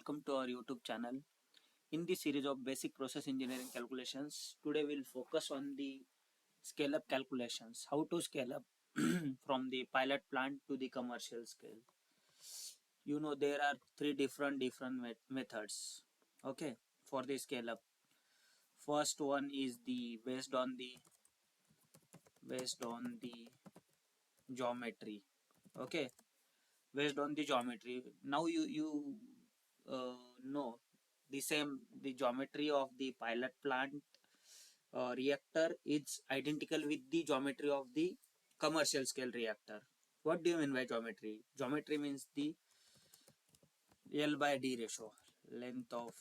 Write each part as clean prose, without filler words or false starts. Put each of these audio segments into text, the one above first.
welcome to our YouTube channel. In this series of basic process engineering calculations, today we'll focus on the scale up calculations, how to scale up from the pilot plant to the commercial scale. You know there are three different methods, okay, for the scale up. First one is the based on the geometry, okay, based on the geometry. Now you know the geometry of the pilot plant reactor is identical with the geometry of the commercial scale reactor. What do you mean by geometry? Geometry means the L by D ratio, length of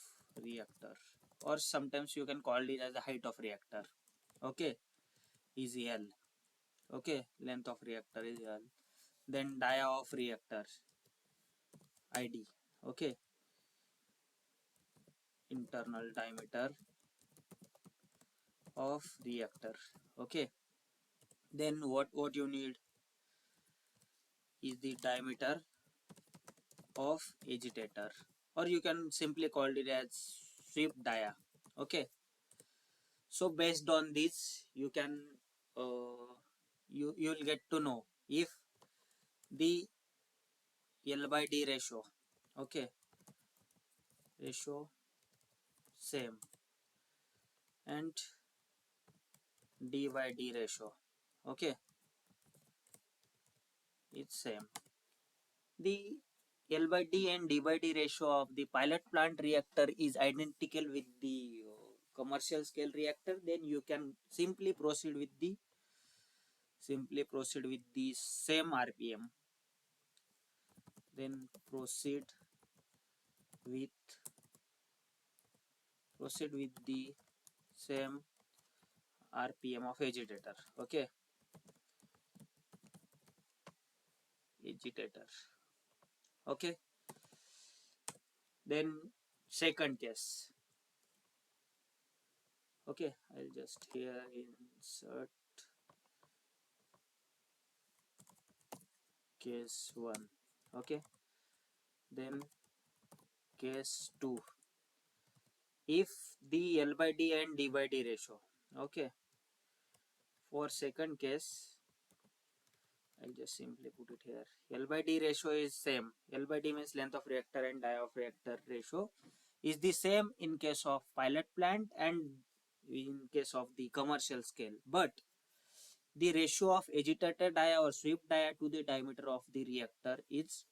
reactor, or sometimes you can call it as the height of reactor, okay, is L, okay, length of reactor is L. Then dia of reactor, ID, okay, internal diameter of reactor, okay. Then what you need is the diameter of agitator, or you can simply call it as sweep dia, okay. So based on this you can you'll get to know if the L by D ratio, okay, ratio same, and D by D ratio, okay, it's same. The L by D and D by D ratio of the pilot plant reactor is identical with the commercial scale reactor. Then you can simply proceed with the same RPM. Then with proceed with the same RPM of agitator. Okay, agitator. Okay. Then second case. Okay, I'll just here insert case 1. Okay, then case 2. If the L by D and D by D ratio, okay, for second case I'll just simply put it here. L by D ratio is same. L by D means length of reactor and dia of reactor ratio is the same in case of pilot plant and in case of the commercial scale. But the ratio of agitator dia or sweep dia to the diameter of the reactor is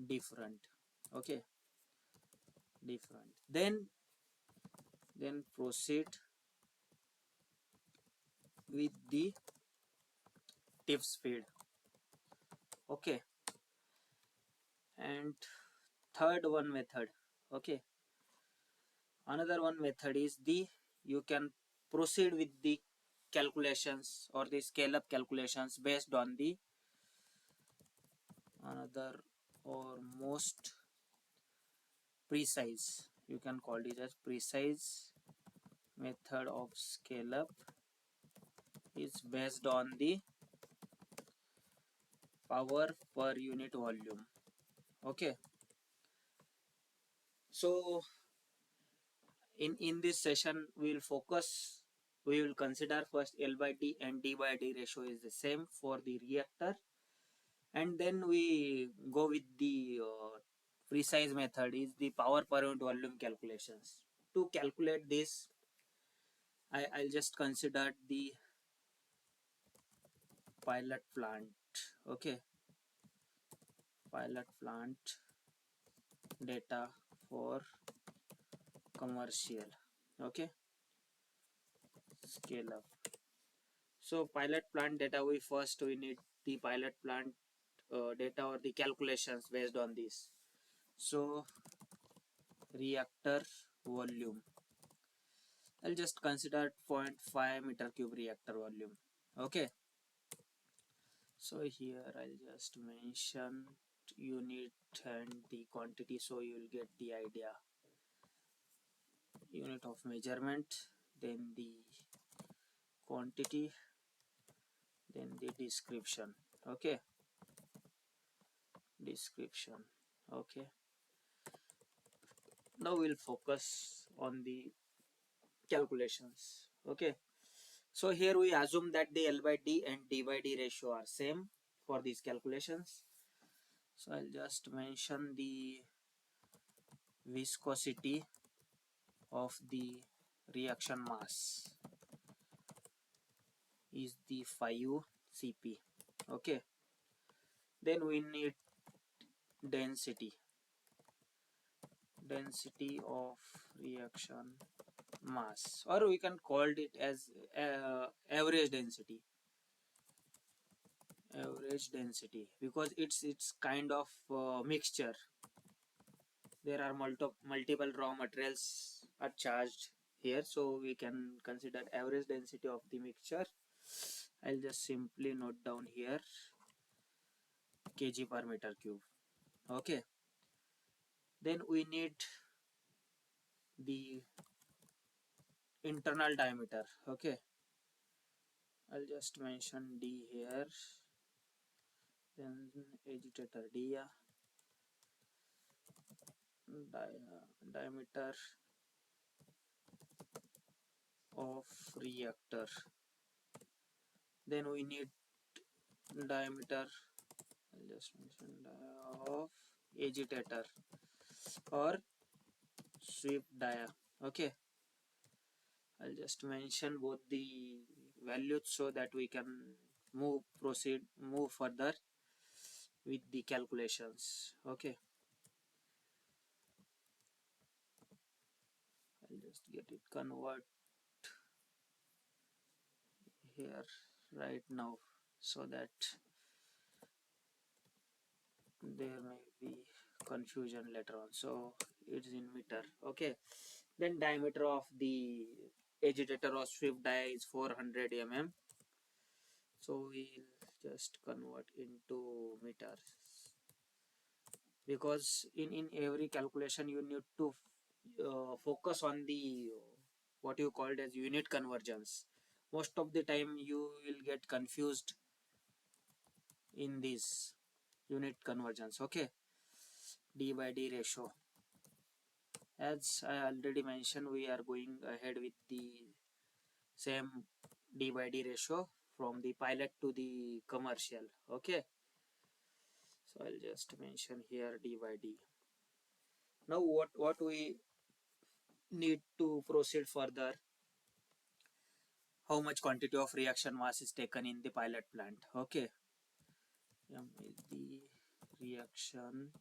different. Okay, different. Then proceed with the tip speed. Okay, and third one method. Okay, another one method is the you can proceed with the calculations or the scale up calculations based on the another or most precise, you can call it as precise method of scale up is based on the power per unit volume. Okay, so in this session we will consider first L by D and D by D ratio is the same for the reactor, and then we go with the precise method is the power per unit volume calculations. To calculate this I'll just consider the pilot plant. Okay, pilot plant data for commercial, okay, scale up. So pilot plant data, we need the pilot plant data or the calculations based on this. So reactor volume, I'll just consider 0.5 meter cube reactor volume. Okay, so here I'll just mention unit and the quantity so you'll get the idea. Unit of measurement, then the quantity, then the description. Okay, description. Okay, Now we'll focus on the calculations. Okay, so here we assume that the L by D and D by D ratio are same for these calculations. So I'll just mention the viscosity of the reaction mass is the 5 Cp. Okay, then we need density of reaction mass, or we can call it as average density, because it's kind of mixture. There are multiple raw materials are charged here, so we can consider average density of the mixture. I'll just simply note down here kg per meter cube. Okay, then we need the internal diameter. Okay, I'll just mention D here, then agitator dia, diameter of reactor. Then we need diameter, I'll just mention of agitator or sweep dia. Okay, I'll just mention both the values so that we can move further with the calculations. Okay, I'll just get it convert here right now so that there may be confusion later on. So it's in meter. Okay, then diameter of the agitator or sweep dia is 400 mm. So we'll just convert into meters, because in every calculation you need to focus on the what you called as unit conversions. Most of the time you will get confused in these unit conversions. Okay, D by D ratio, as I already mentioned, we are going ahead with the same D by D ratio from the pilot to the commercial. Okay, so I'll just mention here D by D. Now what we need to proceed further, how much quantity of reaction mass is taken in the pilot plant. Okay, M is the reaction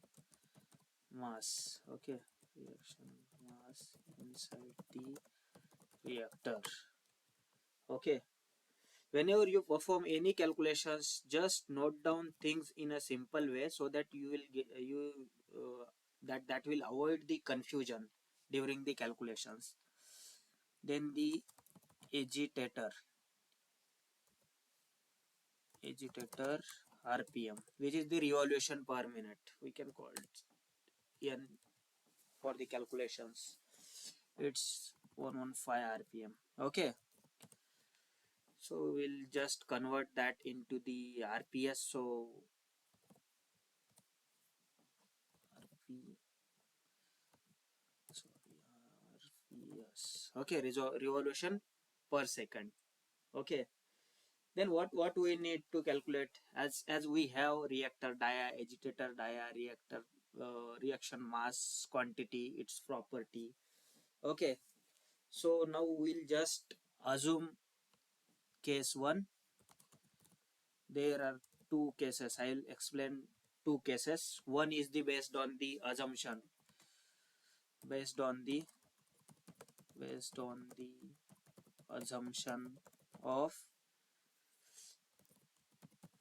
mass. Okay, reaction mass inside the reactor. Okay, whenever you perform any calculations, just note down things in a simple way so that you will get that will avoid the confusion during the calculations. Then the agitator RPM, which is the revolution per minute, we can call it N for the calculations. It's 115 RPM. Okay, so we'll just convert that into the RPS. So RP, RPS. Okay, revolution per second. Okay, then what we need to calculate, as we have reactor dia, agitator dia, reactor reaction mass, quantity, its property. Okay, so now we'll just assume case 1. There are two cases. I'll explain two cases. One is the based on the assumption, based on the assumption of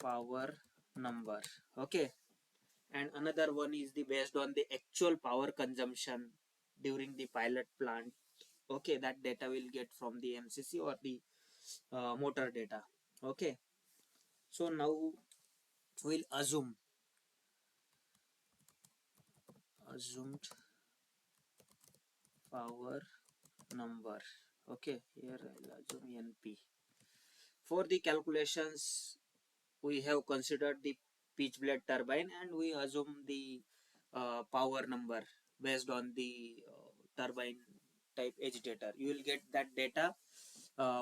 power number. Okay, and another one is the based on the actual power consumption during the pilot plant. Okay, that data will get from the MCC or the motor data. Okay, so now we'll assumed power number. Okay, here I'll assume NP. For the calculations, we have considered the pitch blade turbine and we assume the power number based on the turbine type agitator. You will get that data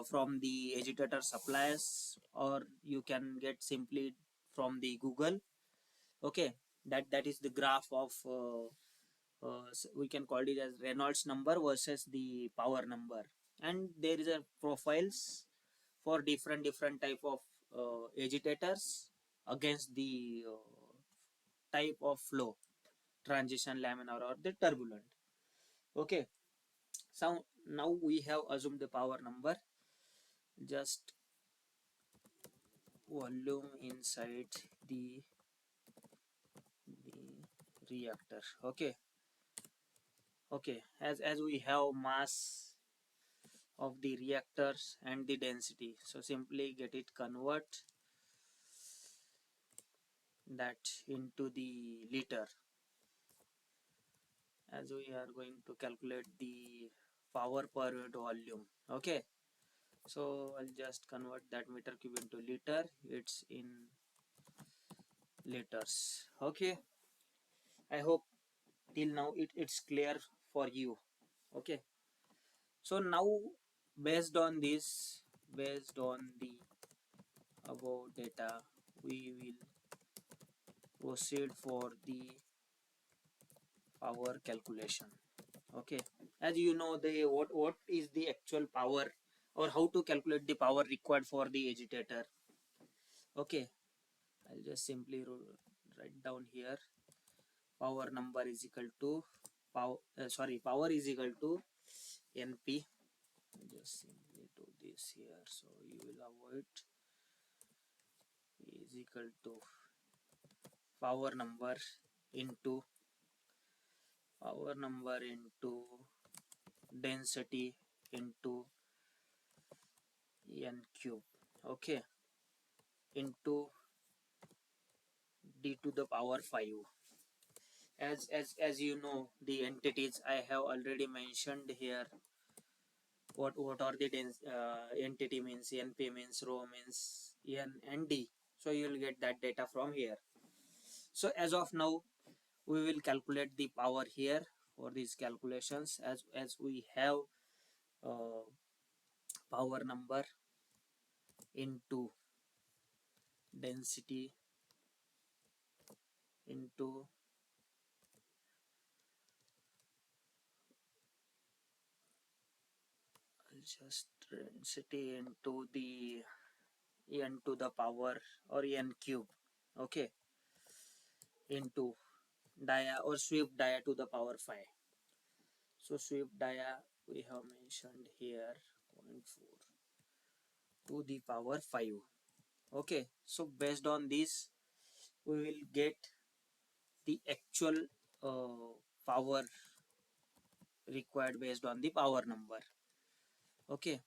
from the agitator suppliers, or you can get simply from the Google. Okay, that is the graph of we can call it as Reynolds number versus the power number, and there is a profiles for different type of agitators against the type of flow, transition, laminar, or the turbulent. Okay, so now we have assumed the power number, just volume inside the reactor. Okay, okay, as we have mass of the reactors and the density, so simply get it convert that into the liter, as we are going to calculate the power per unit volume. Okay, so I'll just convert that meter cube into liter. It's in liters. Okay, I hope till now it's clear for you. Okay, so now based on this, based on the above data, we will proceed for the power calculation. Okay, as you know, the what is the actual power, or how to calculate the power required for the agitator. Okay, I'll just simply write down here, power number is equal to power is equal to np. Just simply do this here, so you will avoid, is equal to power number into density into n cube. Okay, into d to the power 5. As you know, the entities I have already mentioned here, what are the entity means, np means, rho means, n and d. So you will get that data from here. So as of now, we will calculate the power here for these calculations, as we have uh, power number into density into just density into the n to the power, or n cube. Okay, into dia or sweep dia to the power 5. So sweep dia we have mentioned here 0.4 to the power 5. Okay, so based on this, we will get the actual power required based on the power number. Okay,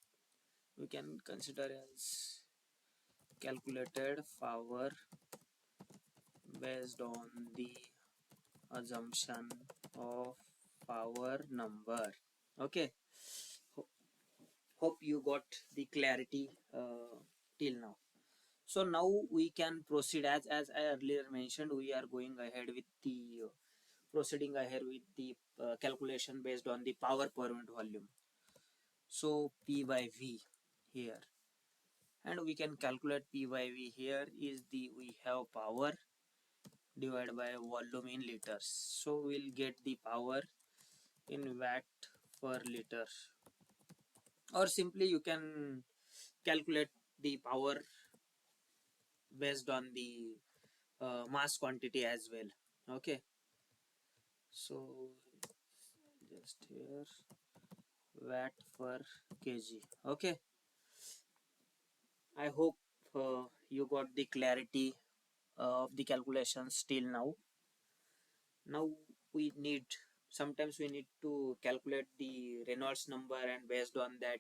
we can consider as calculated power based on the assumption of power number. Okay, hope you got the clarity till now. So now we can proceed, as I earlier mentioned, we are going ahead with the proceeding ahead with the calculation based on the power per unit volume. So P by V here, and we can calculate P by V here is the, we have power divided by volume in liters. So we'll get the power in watt per liter, or simply you can calculate the power based on the mass quantity as well. Okay, so just here watt per kg. Okay, I hope you got the clarity of the calculations till now. Now we need, sometimes we need to calculate the Reynolds number, and based on that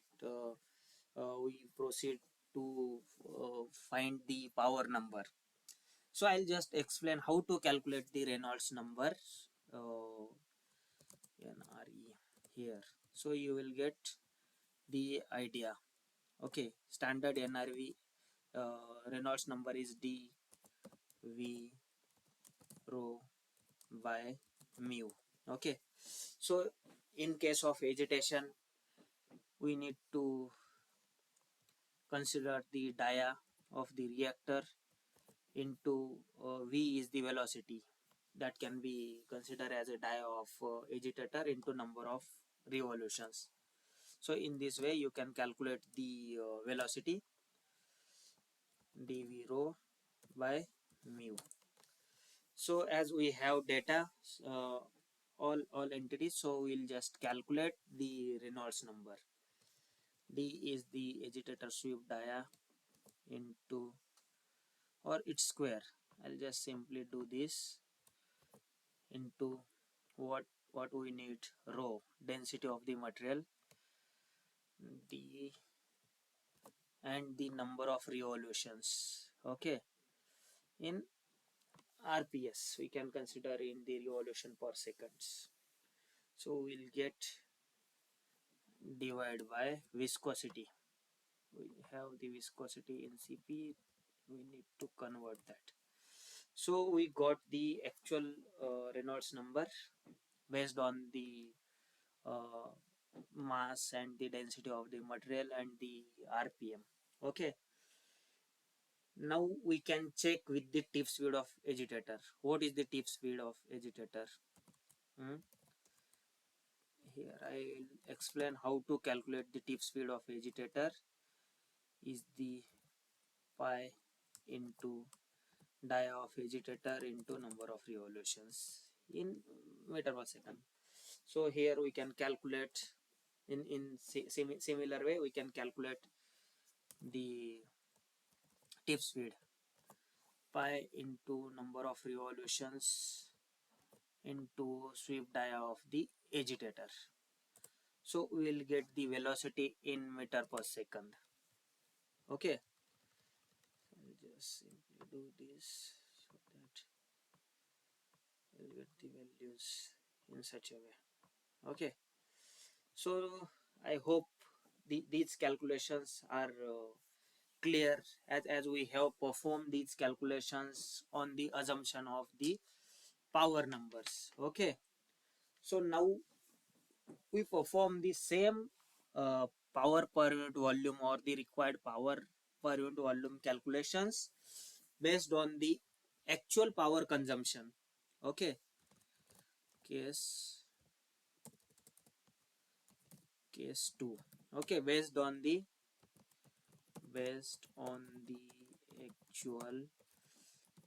we proceed to find the power number. So I'll just explain how to calculate the Reynolds number, NRE here. So you will get the idea. Okay, standard NRV Reynolds number is d v rho by mu. Okay, so in case of agitation, we need to consider the dia of the reactor into V is the velocity that can be considered as a dia of agitator into number of revolutions. So in this way you can calculate the velocity dv rho by mu. So as we have data uh, all entities, so we'll just calculate the Reynolds number. D is the agitator sweep dia into or its square. I'll just simply do this into what we need, rho, density of the material, d, and the number of revolutions. Okay, in rps we can consider in the revolution per seconds. So we'll get divide by viscosity. We have the viscosity in cp, we need to convert that. So we got the actual Reynolds number based on the uh, mass and the density of the material and the rpm. Okay, now we can check with the tip speed of agitator. What is the tip speed of agitator? Here I will explain how to calculate the tip speed of agitator. Is the pi into dia of agitator into number of revolutions in meter per second. So here we can calculate in similar way we can calculate the tip speed, pi into number of revolutions into sweep dia of the agitator. So we will get the velocity in meter per second. Okay, I'll just simply do this so that we'll get the values in such a way. Okay, so I hope these calculations are clear, as we have performed these calculations on the assumption of the power numbers. Okay, so now we perform the same power per unit volume or the required power per unit volume calculations based on the actual power consumption. Okay, case 2. Okay, based on the actual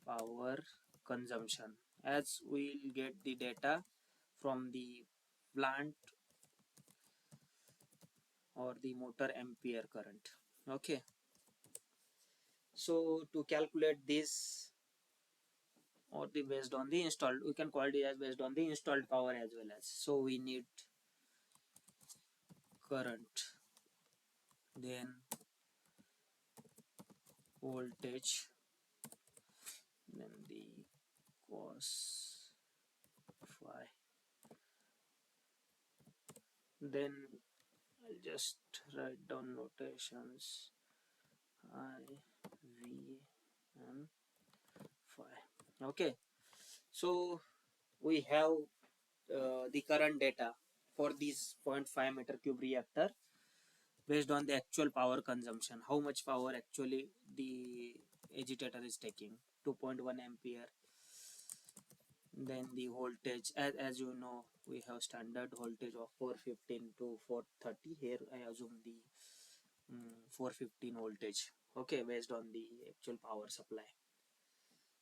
power consumption, as we'll get the data from the plant or the motor ampere current. Okay, so to calculate this or the based on the installed, we can call it as based on the installed power as well as. So we need current, then voltage, then the cos phi, then I'll just write down notations I, V and phi. Okay, so we have the current data for this 0.5 meter cube reactor based on the actual power consumption, how much power actually the agitator is taking, 2.1 ampere. Then the voltage, as you know, we have standard voltage of 415 to 430. Here I assume the 415 voltage. Okay, based on the actual power supply.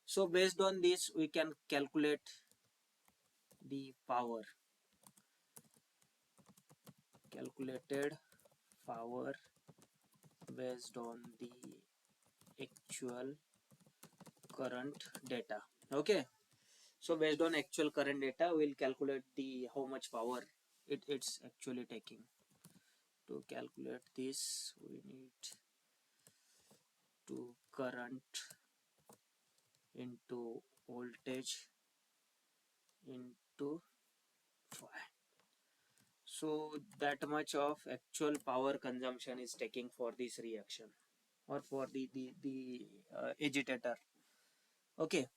So based on this we can calculate the power, calculated power based on the actual current data. Okay, so based on actual current data we'll calculate the how much power it's actually taking. To calculate this we need to current into voltage into phi. So that much of actual power consumption is taking for this reaction or for the agitator. Okay,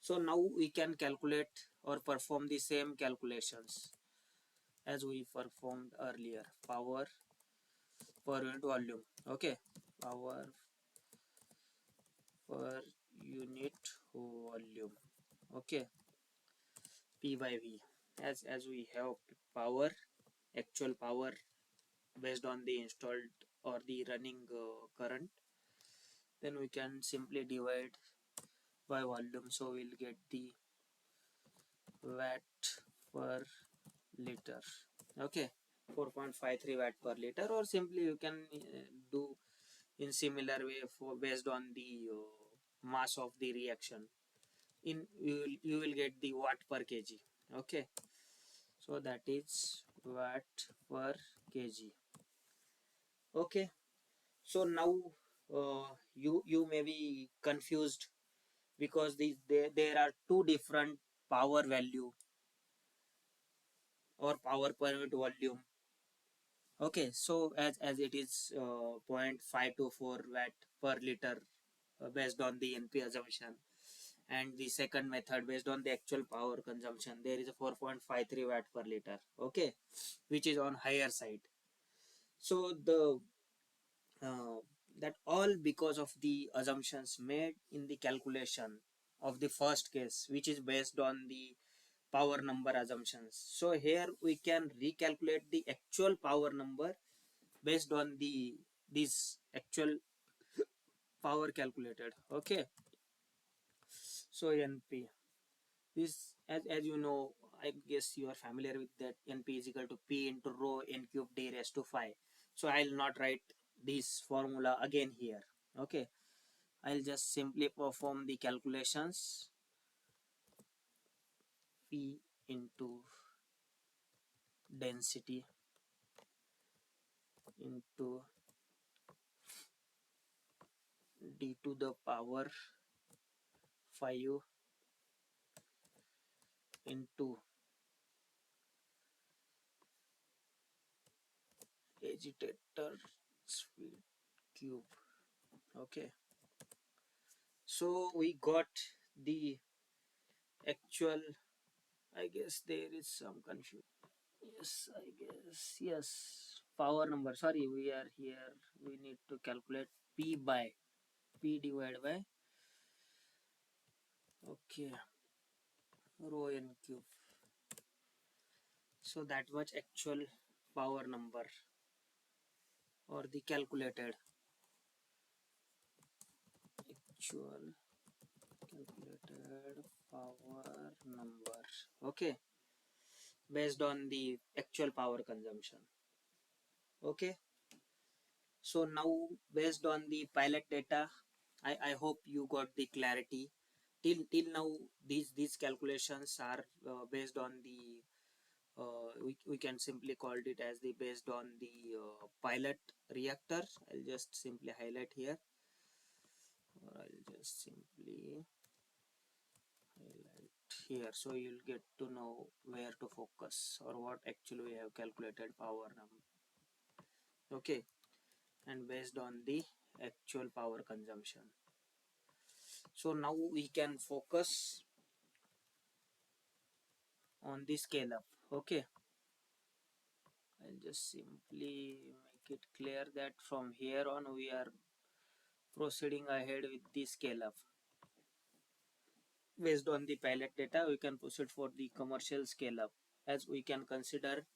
so now we can calculate or perform the same calculations as we performed earlier, power per unit volume. Okay, power per unit volume. Okay, P by V, as we have power, actual power based on the installed or the running current, then we can simply divide by volume, so we'll get the watt per liter. Okay, 4.53 watt per liter, or simply you can do in similar way for based on the mass of the reaction. In you will get the watt per kg. Okay, so that is watt per kg. Okay, so now you may be confused because there are two different power value or power per unit volume. Okay, so as it is 0.524 watt per liter based on the NP assumption, and the second method based on the actual power consumption, there is a 4.53 watt per liter. Okay, which is on higher side. So the uh, that all because of the assumptions made in the calculation of the first case, which is based on the power number assumptions. So here we can recalculate the actual power number based on the this actual power calculated. Okay, so NP, this as you know, I guess you are familiar with that. NP is equal to P into rho n cube d raised to 5. So I'll not write this formula again here. Okay, I'll just simply perform the calculations. P into density into d to the power 5 into agitator speed cube. Okay, so we got the actual, I guess there is some confusion. Yes, I guess, yes, power number, sorry, we are here, we need to calculate P by P divided by, okay, rho n cube. So that much actual power number or the calculated actual calculated power number. Okay, based on the actual power consumption. Okay, so now based on the pilot data, I hope you got the clarity. Till now these calculations are based on the we can simply call it as the based on the pilot reactor. I'll just simply highlight here, or I'll just simply highlight here, so you'll get to know where to focus or what actually we have calculated power number. Okay, and based on the actual power consumption. So now we can focus on the scale up. Okay, I'll just simply make it clear that from here on we are proceeding ahead with the scale up. Based on the pilot data, we can proceed for the commercial scale up, as we can consider,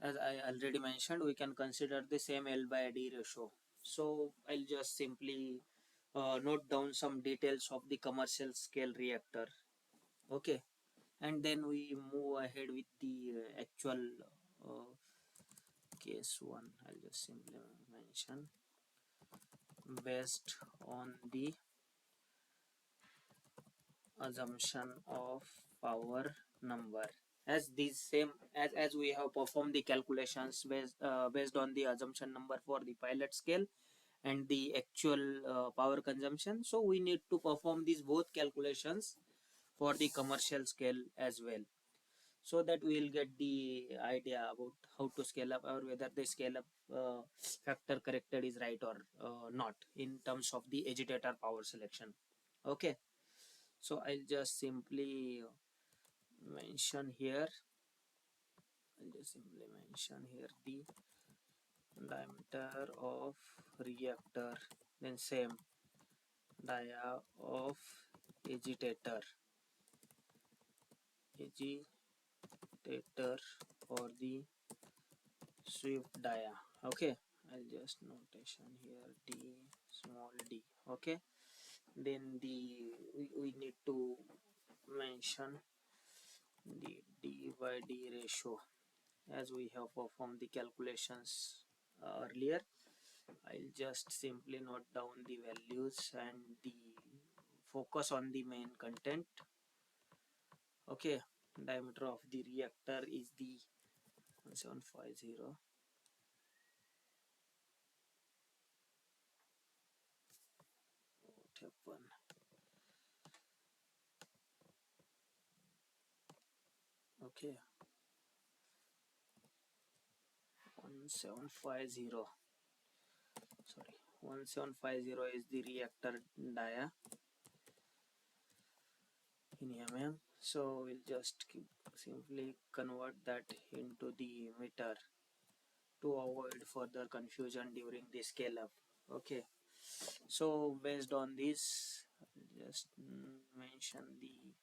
as I already mentioned, we can consider the same L by D ratio. So I'll just simply note down some details of the commercial scale reactor. Okay, and then we move ahead with the actual uh, case one. I'll just simply mention based on the assumption of power number, as these same as we have performed the calculations based on the assumption number for the pilot scale and the actual power consumption. So we need to perform these both calculations for the commercial scale as well, so that we will get the idea about how to scale up or whether the scale up factor corrected is right or not in terms of the agitator power selection. Okay, so I'll just simply mention here I'll just simply mention here the diameter of reactor, then same dia of agitator or the swift dia. Okay, I'll just notation here d small d. Okay, then we need to mention the d by d ratio as we have performed the calculations earlier. I'll just simply note down the values and the focus on the main content. Okay, diameter of the reactor is the 1750. What happened? Okay, 1750. Sorry, 1750 is the reactor dia in mm. So we'll just simply convert that into the meter to avoid further confusion during the scale up. Okay, so based on this, I'll just mention the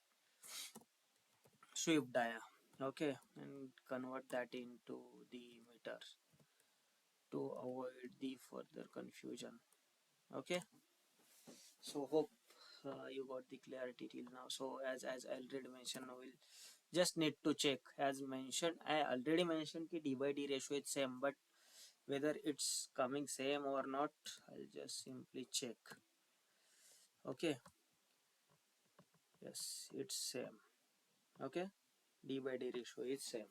swift dia. Okay, and convert that into the meter to avoid the further confusion. Okay, so hope you got the clarity till now. So as I already mentioned, we'll just need to check. As mentioned, I already mentioned that d by d ratio is same, but whether it's coming same or not, I'll just simply check. Okay, yes, it's same. Okay, d by d ratio is same.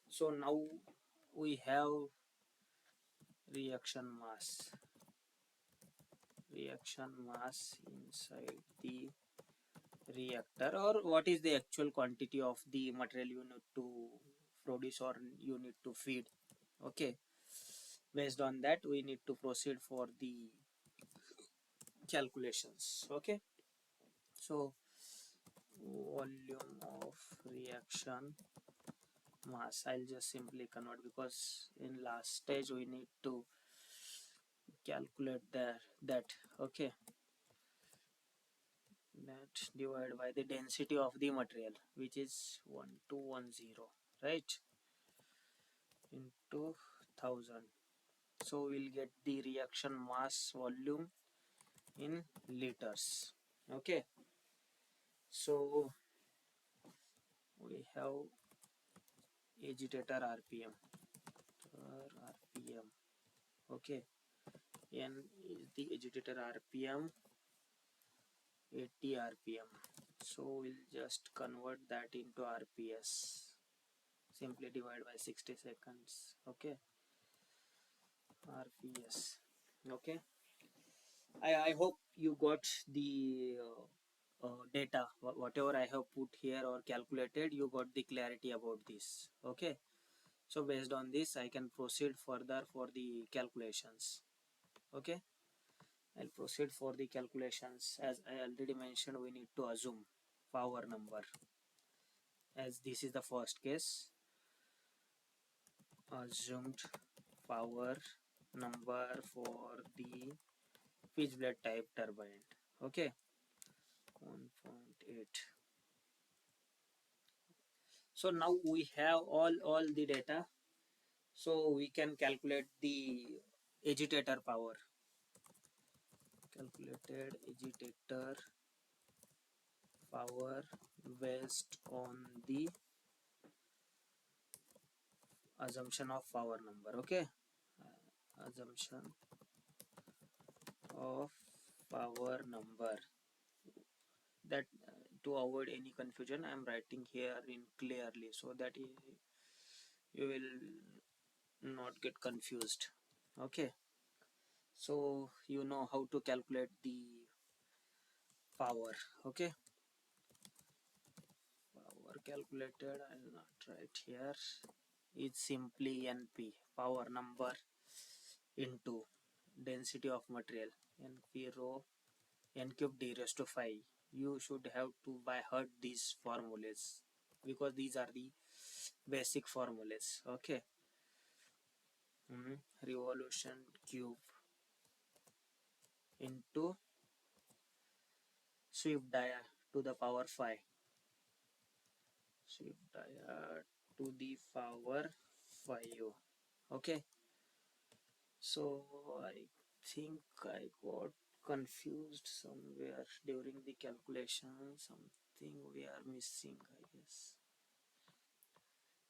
So now we have reaction mass inside the reactor, or what is the actual quantity of the material you need to produce or you need to feed. Okay, based on that we need to proceed for the calculations. Okay, so volume of reaction mass, I'll just simply convert because in last stage we need to calculate that. Okay, that divided by the density of the material, which is 1210, right, into 1000. So we'll get the reaction mass volume in liters. Okay, so we have agitator rpm rpm. Okay, n is the agitator rpm, 80 rpm. So we'll just convert that into rps, simply divide by 60 seconds. Okay, rps. Okay, I hope you got the data, whatever I have put here or calculated, you got the clarity about this. Okay, so based on this I can proceed further for the calculations. Okay, I'll proceed for the calculations. As I already mentioned, we need to assume power number. As this is the first case, assumed power number for the pitch blade type turbine. Okay, 1.8. So now we have all the data, so we can calculate the agitator power. Calculated agitator power based on the assumption of power number. Okay, assumption of power number, that to avoid any confusion I am writing here in clearly so that you will not get confused. Okay, so you know how to calculate the power. Okay, power calculated, I'll not write here, is simply np, power number, into density of material, np rho n cube d raised to 5. You should have to by heart these formulas because these are the basic formulas. Okay. Revolution cube into Swift dia to the power 5. Swift dia to the power 5. Okay. So I think I got confused somewhere during the calculation. Something we are missing, I guess.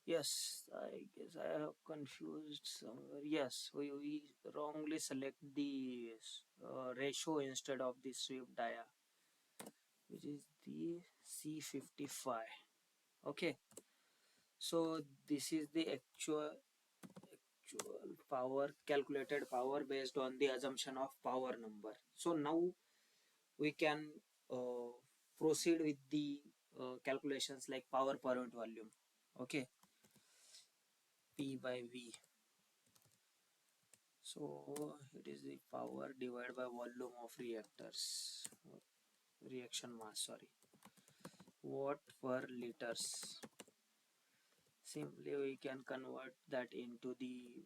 Yes, I guess I have confused somewhere. Yes, we wrongly select the ratio instead of the Swift dia, which is the C55. Okay, so this is the actual power, calculated power based on the assumption of power number. So now we can uh, proceed with the calculations like power per unit volume. Okay, P by V. So it is the power divided by volume of reactors, reaction mass, sorry, watt per liters. Simply we can convert that into the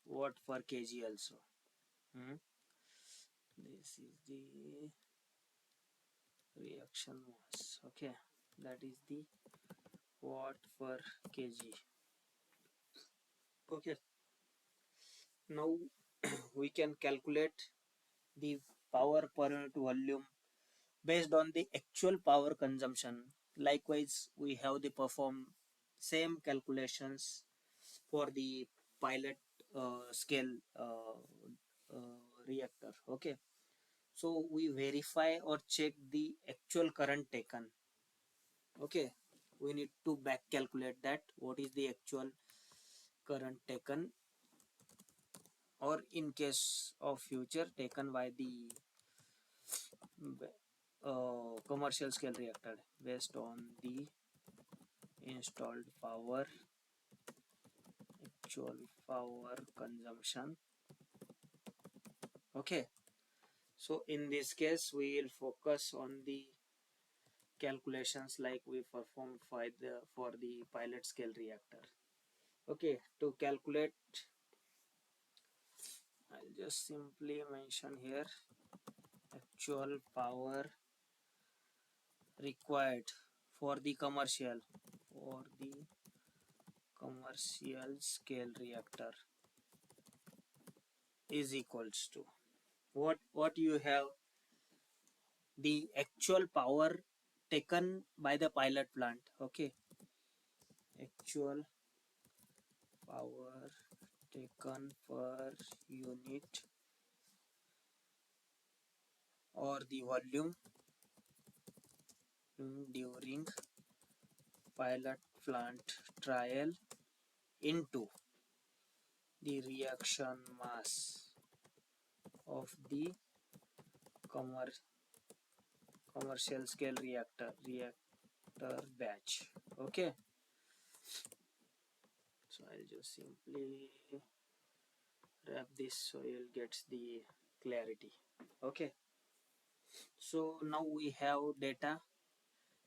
watt per kg also. Hmm? This is the reaction mass. Okay, that is the watt per kg. Okay, now we can calculate the power per unit volume based on the actual power consumption. Likewise, we have the perform same calculations for the pilot scale reactor. Okay, so we verify or check the actual current taken. Okay, we need to back calculate that what is the actual current taken, or in case of future taken by the commercial scale reactor based on the installed power, actual power consumption. Okay, so in this case we will focus on the calculations like we performed for the pilot scale reactor. Okay, to calculate, I'll just simply mention here actual power required for the commercial scale reactor is equals to what you have, the actual power taken by the pilot plant. Okay, actual power taken per unit or the volume during pilot plant trial into the reaction mass of the commer- commercial scale reactor batch. Okay, so I'll just simply wrap this so you'll get the clarity. Okay, so now we have data,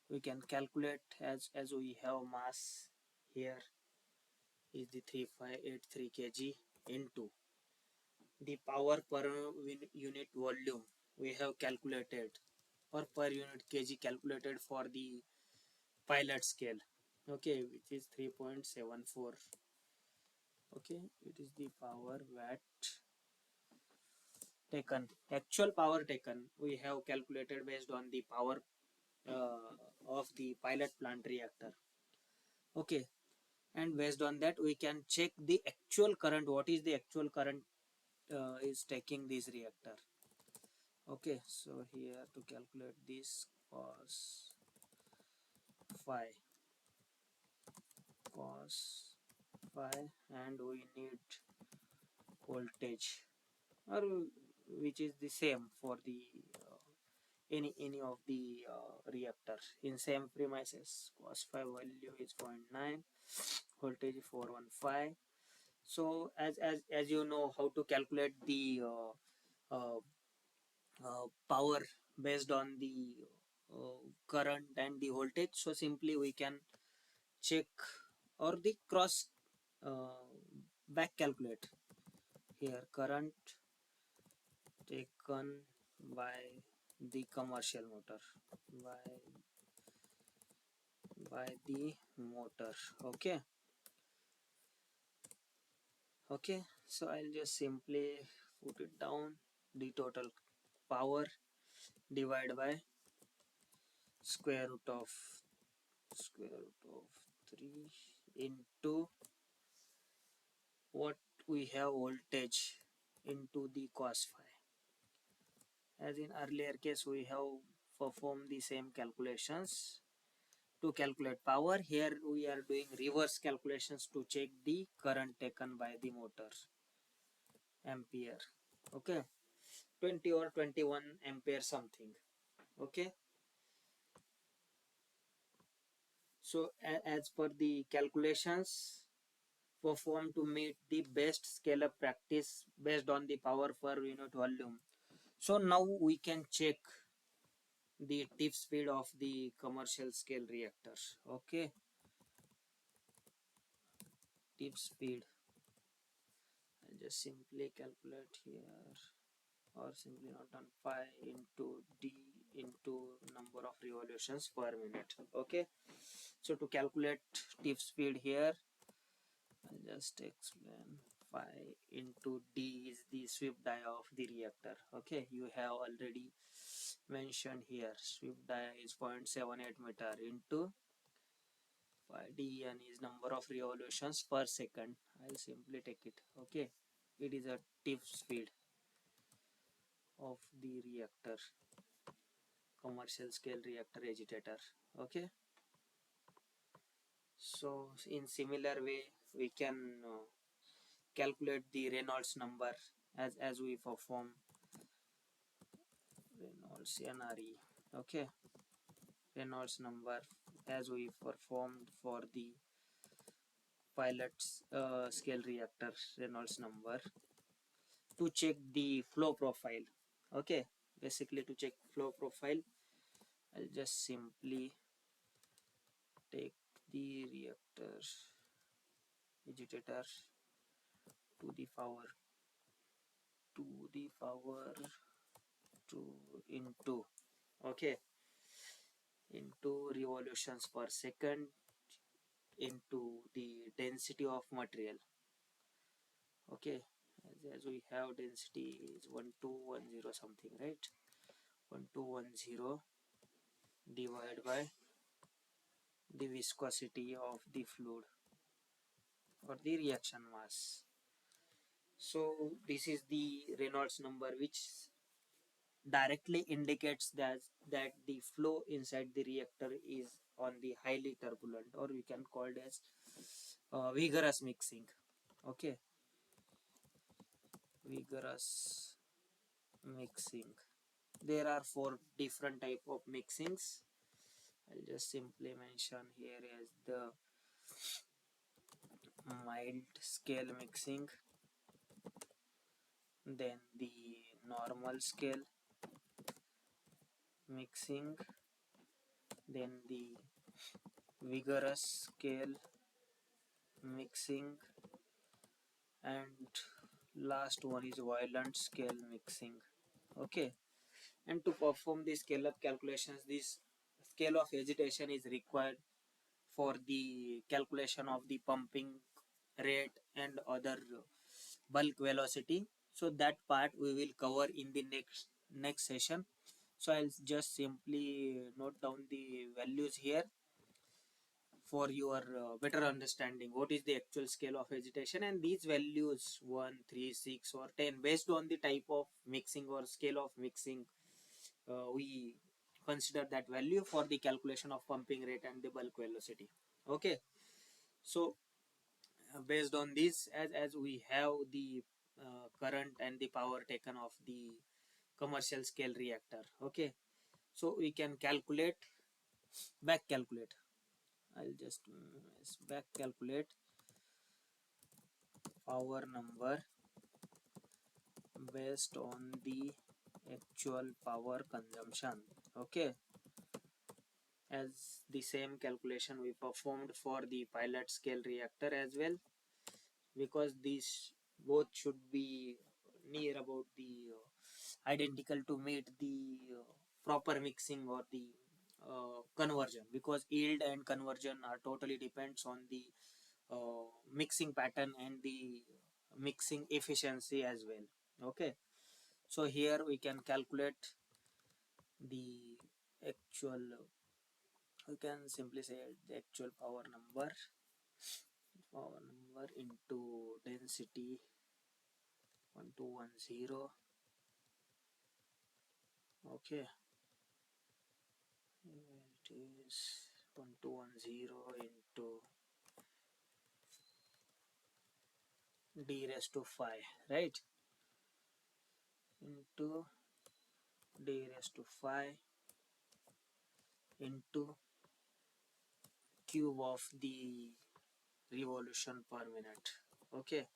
we can calculate as we have mass here is the 3583 kg into the power per unit volume we have calculated, or per unit kg calculated for the pilot scale. Okay, which is 3.74. Okay, it is the power watt taken, actual power taken we have calculated based on the power uh, of the pilot plant reactor. Okay, and based on that we can check the actual current, what is the actual current is taking this reactor. Okay, so here to calculate this phi cos phi, and we need voltage, or which is the same for the any of the reactor in same premises. Cos phi value is 0.9, voltage 415. So as you know how to calculate the uh, power based on the current and the voltage, so simply we can check or the cross back calculate. Here current taken by the commercial motor, by the motor. Okay, okay, so I'll just simply put it down, the total power divided by square root of 3 into what we have voltage into the cos phi. As in earlier case we have performed the same calculations to calculate power. Here we are doing reverse calculations to check the current taken by the motor, ampere. Okay, 20 or 21 ampere something. Okay, so as per the calculations performed to meet the best scale up practice based on the power per unit volume. So now we can check the tip speed of the commercial scale reactors. Okay, tip speed. I'll just simply calculate here, or simply not on pi into d into number of revolutions per minute. Okay, so to calculate tip speed here, I'll just explain phi into d is the sweep die of the reactor. Okay, you have already mentioned here, sweep die is 0.78 meter into phi dn is number of revolutions per second. I'll simply take it. Okay, it is a tip speed of the reactor, commercial scale reactor agitator. Okay, so in similar way we can calculate the Reynolds number as we perform Reynolds NRE. Okay, Reynolds number as we performed for the pilot scale reactor Reynolds number to check the flow profile. Okay, basically to check flow profile, I'll just simply take the reactor agitator to the power to the power 2 into, okay, into revolutions per second into the density of material. Okay, as we have density is 1210 something, right? 1210 divided by the viscosity of the fluid or the reaction mass. So this is the Reynolds number, which directly indicates that the flow inside the reactor is on the highly turbulent, or we can call it as vigorous mixing. Okay, vigorous mixing. There are four different type of mixings. I'll just simply mention here as the mild scale mixing, then the normal scale mixing, then the vigorous scale mixing, and last one is violent scale mixing. Okay, and to perform the scale up calculations, this scale of agitation is required for the calculation of the pumping rate and other bulk velocity. So that part we will cover in the next session. So I'll just simply note down the values here for your better understanding what is the actual scale of agitation, and these values 1, 3, 6 or 10 based on the type of mixing or scale of mixing, we consider that value for the calculation of pumping rate and the bulk velocity. Okay, so based on this, as we have the current and the power taken of the commercial scale reactor. Okay, so we can back calculate. I'll just back calculate power number based on the actual power consumption. Okay, as the same calculation we performed for the pilot scale reactor as well, because these both should be near about the identical to meet the proper mixing or the conversion, because yield and conversion are totally depends on the mixing pattern and the mixing efficiency as well. Okay, so here we can calculate the actual, we can simply say the actual power number into density 1210. Okay, it is 1210 into d raised to 5, right, into d raised to 5 into cube of the revolution per minute. Okay,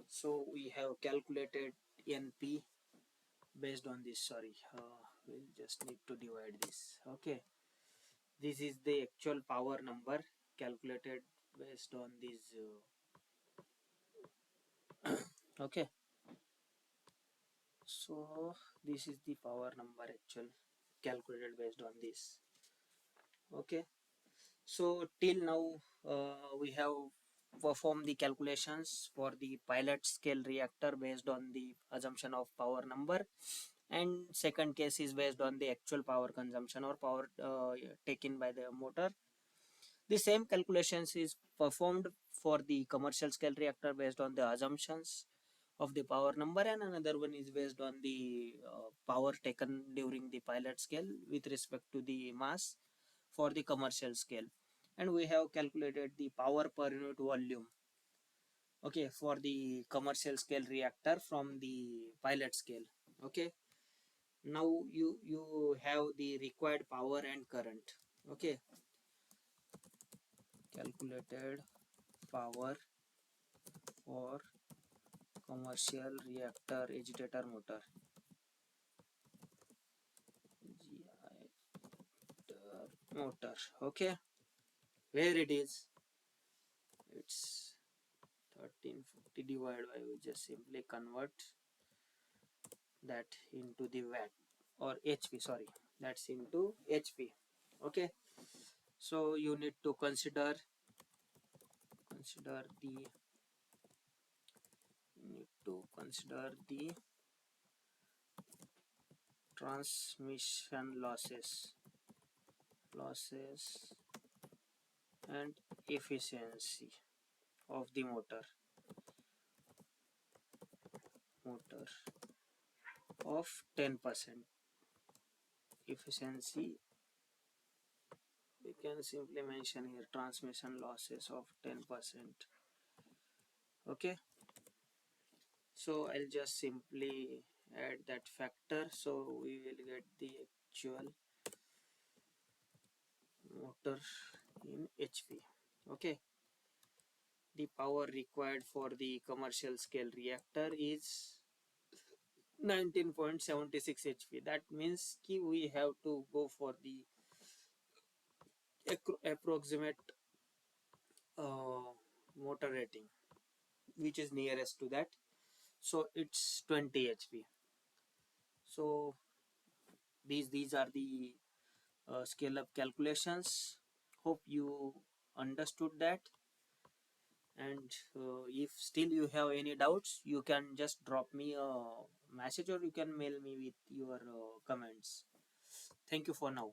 so we have calculated np based on this. Sorry, we'll just need to divide this. Okay, this is the actual power number calculated based on this. Okay, so this is the power number actual calculated based on this. Okay, so till now we have performed the calculations for the pilot scale reactor based on the assumption of power number, and second case is based on the actual power consumption or power taken by the motor. The same calculations is performed for the commercial scale reactor based on the assumptions of the power number, and another one is based on the power taken during the pilot scale with respect to the mass for the commercial scale. And we have calculated the power per unit volume, okay, for the commercial scale reactor from the pilot scale. Okay, now you have the required power and current. Okay, calculated power for commercial reactor agitator motor, motor. Okay, where it is, it's 1350 divided by, we just simply convert that into the watt or hp, sorry, that's into hp. Okay, so you need to consider the transmission losses and efficiency of the motor of 10%. Efficiency, we can simply mention here transmission losses of 10%. Okay, so I'll just simply add that factor, so we will get the actual motor in HP. Okay, the power required for the commercial scale reactor is 19.76 HP. That means we have to go for the approximate uh, motor rating which is nearest to that, so it's 20 HP. So these are the scale up calculations. Hope you understood that, and if still you have any doubts, you can just drop me a message or you can mail me with your comments. Thank you for now.